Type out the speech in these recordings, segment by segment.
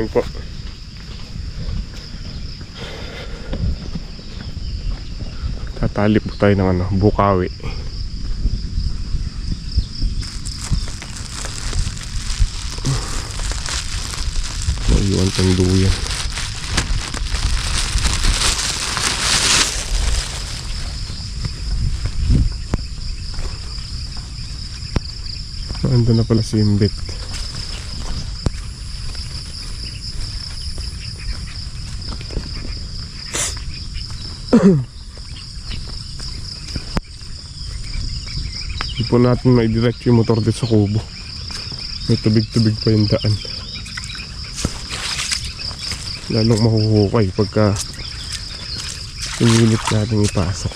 morning po. Tatali po tayo ng ano, bukawi. Maiwan pang duyan. Ando na pala si Imbit. Hindi po natin maidirect yung motor dito sa kubo. May tubig-tubig pa yung daan. Lalong mahuhukay pagka pinilit natin ipasok.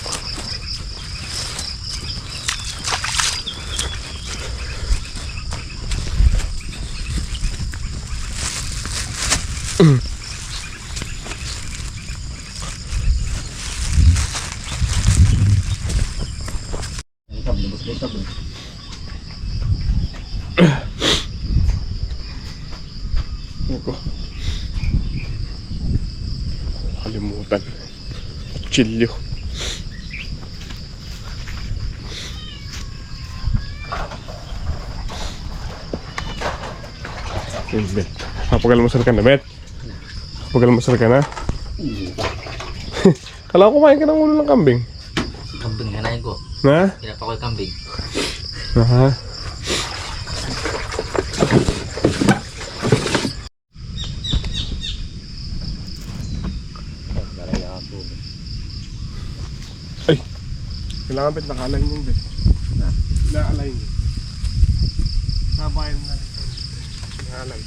Kalimutan. Chilyo. Bet. Papagalmasal ka na, Bet? Papagalmasal ka na? Kala ko kumain ka ng ulo ng kambing. Kambing, hanayin ko. Na? Hirap ako yung kambing. Aha. Ay! Kailangan Bet, naka-align yung Bet. Na-align. Sabayan na rin. Na-align.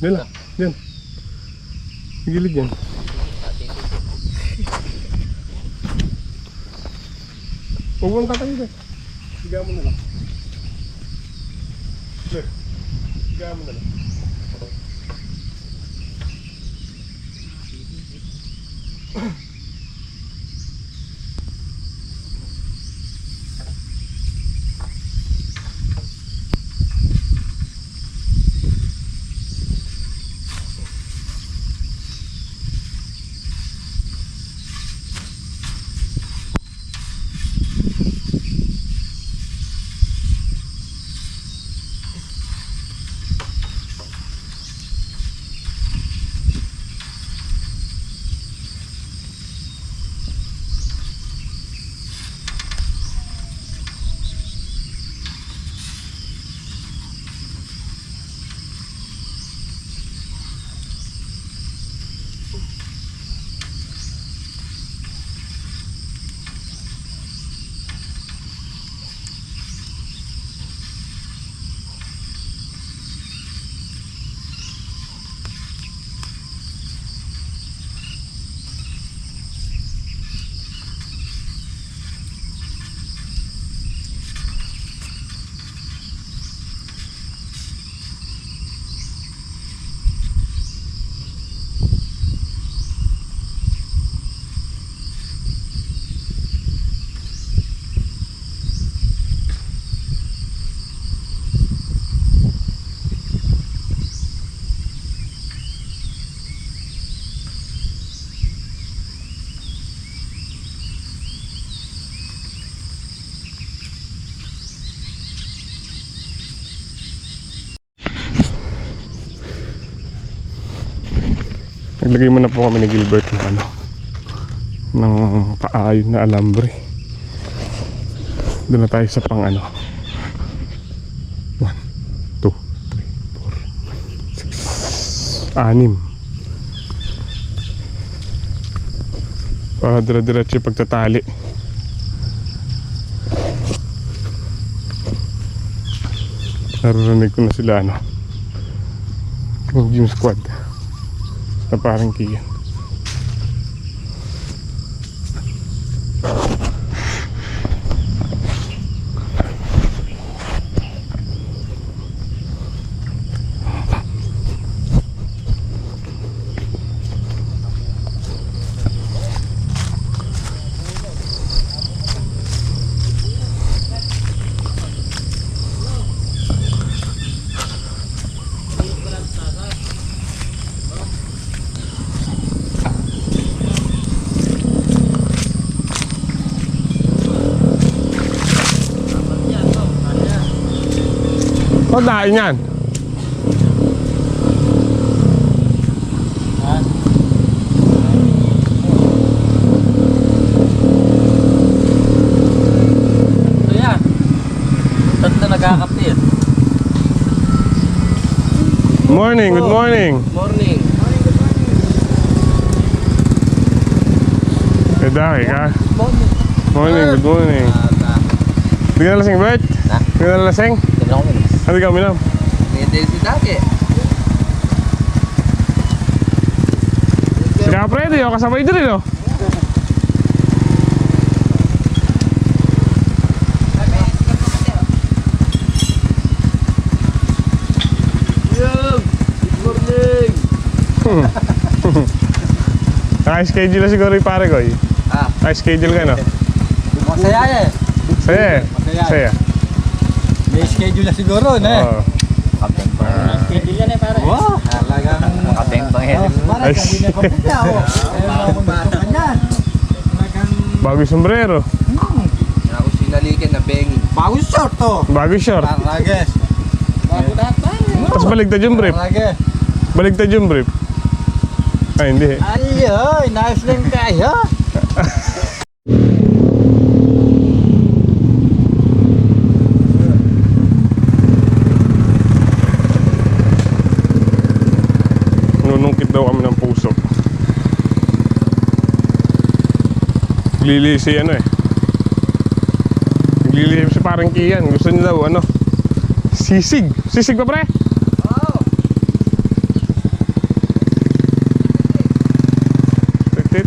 Yan lang, yan. Gilid yan. Huwag mong tatayo ba? Higa mo na lang. Higa mo na lang. Naglagay mo na po kami ni Gilbert ng ano, ng paayon na alambre. Doon na tayo sa pang ano. 1, 2, 3, 4, 5, 6, 6. Para dire-diretso yung pagtatali. Naririnig ko na sila ano, yung gym squad na parang Kian. O, dahil yan. Ito yan. Tatlo nagkakapit. Morning, good morning. Morning. Eh, dahil ka. Morning, good morning. Hindi ka nalasing, Bert? Ha? Hindi ka nalasing? Sabi ako minus. Hindi ka uminom. May del si Dake. Si Kapre, di ako kasabay din, no? Good morning. Naka-schedule na siguro yung pare ko, eh. Ah, Naka-schedule ka, no? Masaya eh. Saya, eh. Masaya. Saya. May schedule na siguro, ne? Oo. kapeng pang. Schedule yan eh, pare. Wow! Talagang... Kapeng pang Oh, pare, Ay, hindi na papunta, oh. Ayaw mo gusto ka niyan. Talagang... Bago yung sombrero. Ako sinalikin na bengi. Bagong short, oh. Bago yung short. Parages. Bago lahat, pare. Tapos baligtad yung brief. Parages. Baligtad yung brief. Ay, hindi. Ayoy, nice lang kayo. Nunungkit daw kami ng puso. Naglilihi si ano eh. Naglilihi si parang Kian. Gusto niya daw ano, sisig. Sisig pa, pre? Oo.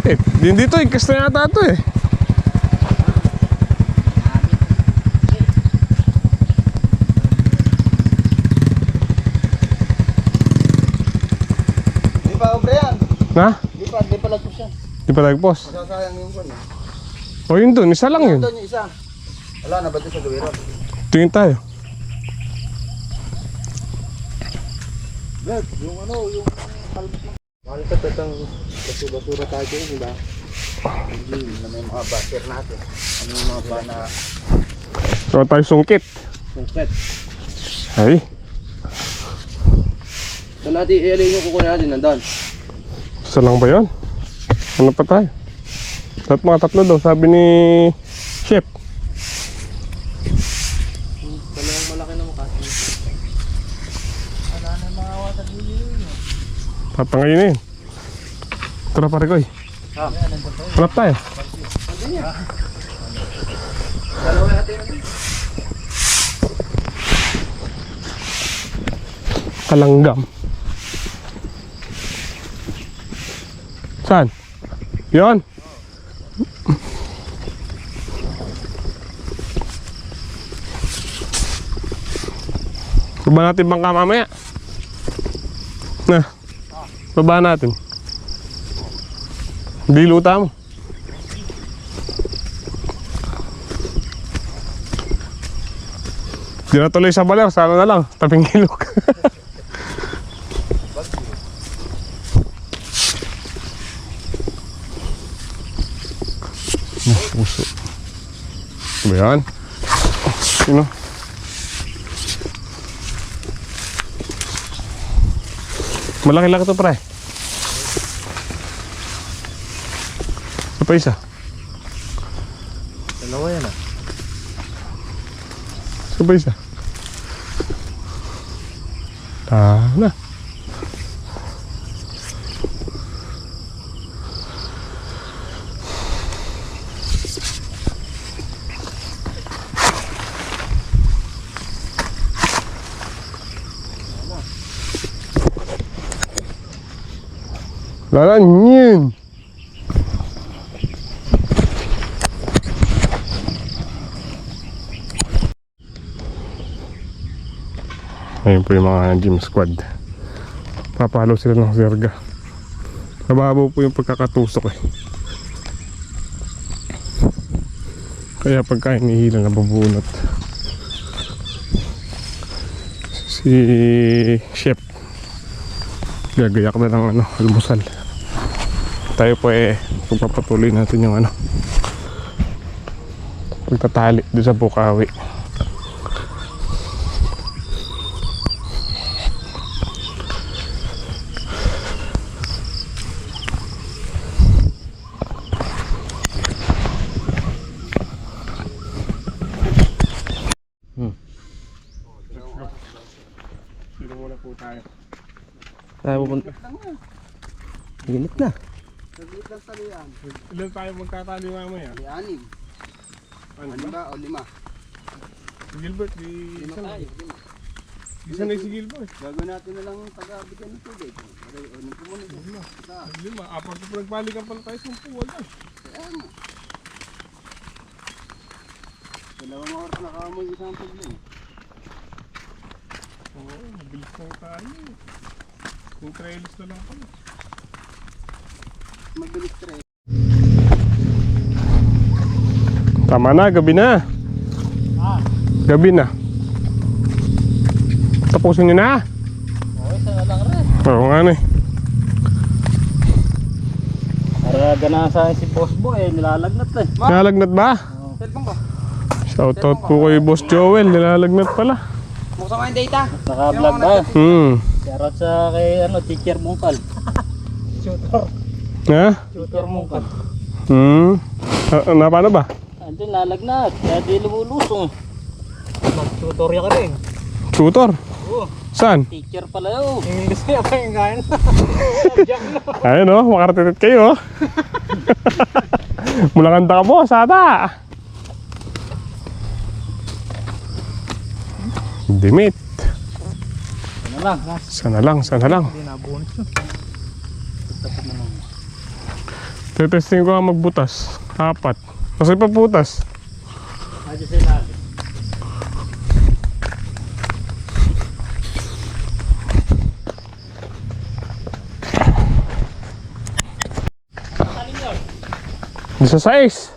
Tit. Din dito eh. Kasta yata ito eh. Di pa, obre yan. Na? Di pa lagpos yan. Di pa nagpos. Masasayang yung kun. O yun dun. Isa lang yun. Doon yung isa. Wala na ba ito sa gawiro? Tingin tayo. Brad, yung ano, yung kalbos mo. Mahal ka tatang basura tayo dyan, di ba? Hindi, na may mga basher natin. Ano yung mga ba na So tayo sungkit. sungkit. Ay. So natin, i-alay nyo kukunin natin nandun. Isa lang ba yun? Ano pa tayo? Mga tatlo daw. Sabi ni Chef. Dalawang malaki na mukha. Wala na mga water yun. Tatangayin na yun. Tara pare ko eh. Hanap tayo. Dalawa natin. Kalanggam. Saan? Yon. Baba natin bangka mamaya. Na. Baba natin. Hindi luta mo. Di na tuloy sa baler. Sana na lang. Taping ilog. Puso. Ano ba yan? Sino? Malaki-laki ito, pre. Ito pa isa. Dalawa yan ah. Ito pa isa. Na. Wala yun. Ayun po yung mga gym squad. Papalo sila ng zerga. Mababaw po yung pagkakatusok eh. Kaya pagka hinihila nabubunot. Si chef gagayak na ng almusal. Tayo po pagpapatuloy natin yung pagtatali doon sa Bukawi. Sino muna po tayo? Tayo pupunta. Ginit na. Saglit lang talian. Ilan tayo magtatali mamaya? Di anim. Ano Ano ba? ba? O 5. Si Gilbert, Lima tayo. isa na si Gilbert. Gagawin natin na lang taga-bigyan ng tubig. Okay, o nung pumunod. Lima, apat po nagbalikan pala tayo sa wala. Kaya nga. Dalawang oras nakamoy isang tubig. Oo, mabilis lang tayo. Yung trailers na lang pala. Mabilis tray. Tama na, gabi na. Gabi na. Tapusin nyo na. Okay, sana lang rin. Oo nga na eh. Para ganasan si Boss Boy, nilalagnat eh. Nilalagnat ba? Cellphone ko. Shoutout po kay Boss Joel, nilalagnat pala. Buksan ko yung data. Naka-vlog ba? Shoutout sa kay Teacher Mungkal. Ha? Teacher Mungkal. Paano ba? Andun lalagnat, kaya di lumulusong. Mag-tutorial ka rin. Tutor? Oo. Saan? Teacher pala yun. English kaya pa yung gano'n. Ayun o, makaratitit kayo. Mulakanda ka mo, sada. Dimit. Sana lang. Sana lang. Hindi nabunit yun. Tetesting ko nga magbutas. 4. Kasi pa butas. Adyo sa ilalim. Sa 6.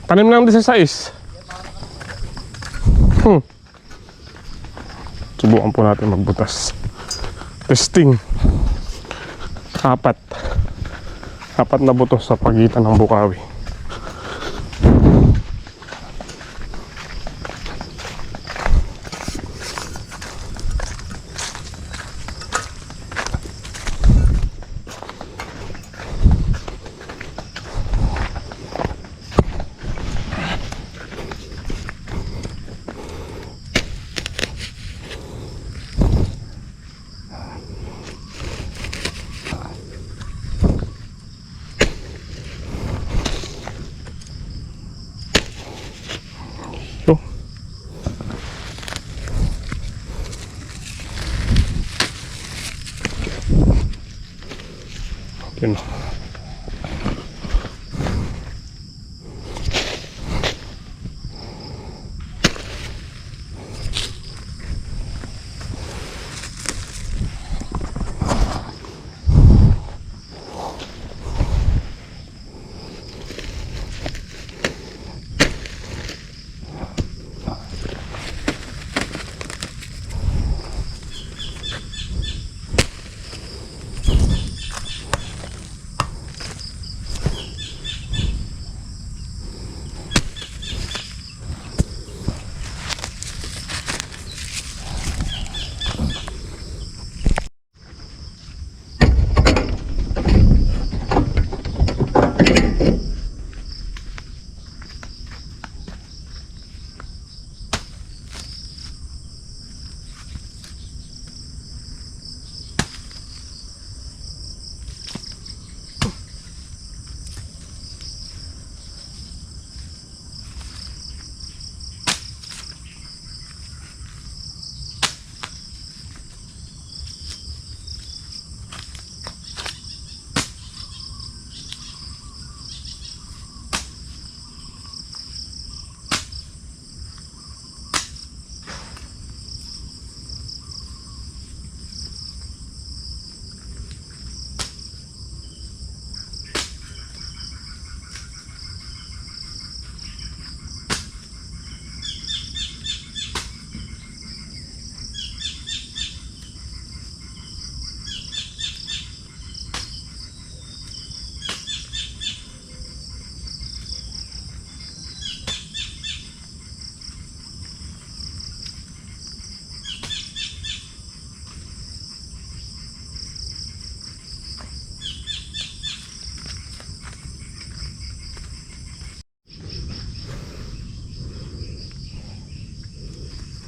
Tanim lang din sa 6. Subukan po natin magbutas. Testing. 4 na butos sa pagitan ng Bukawi. So, yun.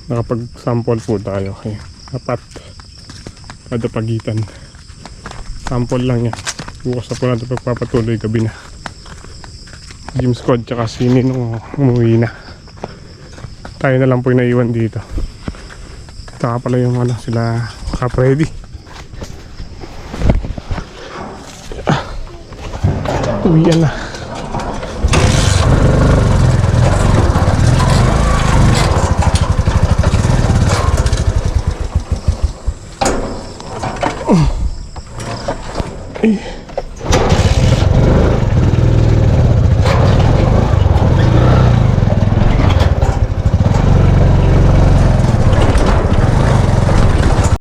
nakapag-sample po tayo. Okay. Apat kada pagitan. Sample lang yan. Bukas na po natin pagpapatuloy gabi na. Gym squad tsaka si Ninong umuwi na. Tayo na lang po yung naiwan dito. Tsaka pala yung ano, sila Kapredi. Uwian na.